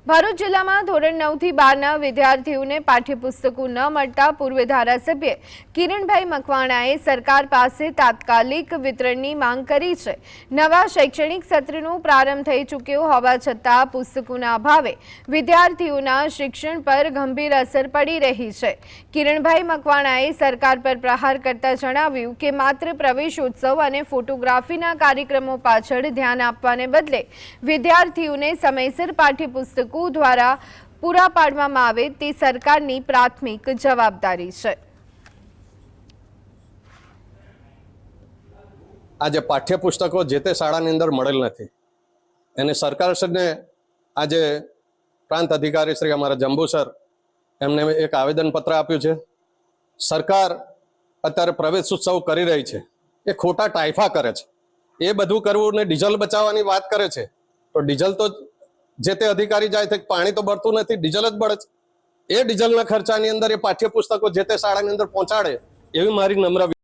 ભરૂચ જિલ્લામાં ધોરણ 9 થી 12ના વિદ્યાર્થીઓને પાઠ્યપુસ્તકો ન મળતા પૂર્વ ધારાસભ્ય કિરણભાઈ મકવાણાએ સરકાર પાસે તાત્કાલિક વિતરણની માંગ કરી છે। નવા શૈક્ષણિક સત્રનો પ્રારંભ થઈ ચૂક્યો હોવા છતાં પુસ્તકોના અભાવે વિદ્યાર્થીઓના શિક્ષણ પર ગંભીર અસર પડી રહી છે। કિરણભાઈ મકવાણાએ સરકાર પર પ્રહાર કરતા જણાવ્યું કે માત્ર પ્રવેશોત્સવ અને ફોટોગ્રાફીના કાર્યક્રમો પાછળ ધ્યાન આપવાને બદલે વિદ્યાર્થીઓને સમયસર પાઠ્યપુસ્તકો દ્વારા પૂરા પાડવામાં આવે તે સરકારની પ્રાથમિક જવાબદારી છે। આજે પાઠ્યપુસ્તકો જે તે શાળાની અંદર મળેલ નથી અને સરકારશ્રીને આજે પ્રાંત અધિકારી શ્રી અમારા જંબુ સર એમને એક આવેદનપત્ર આપ્યું છે। સરકાર અત્યારે પ્રવેશ ઉત્સવ કરી રહી છે, એ ખોટા ટાઈફા કરે છે। એ બધું કરવું ને ડીઝલ બચાવવાની વાત કરે છે, તો ડીઝલ તો જે તે અધિકારી જાય છે, પાણી તો બળતું નથી, ડીઝલ જ બળે છે। એ ડીઝલના ખર્ચાની અંદર એ પાઠ્યપુસ્તકો જે તે શાળાની અંદર પહોંચાડે એવી મારી નમ્ર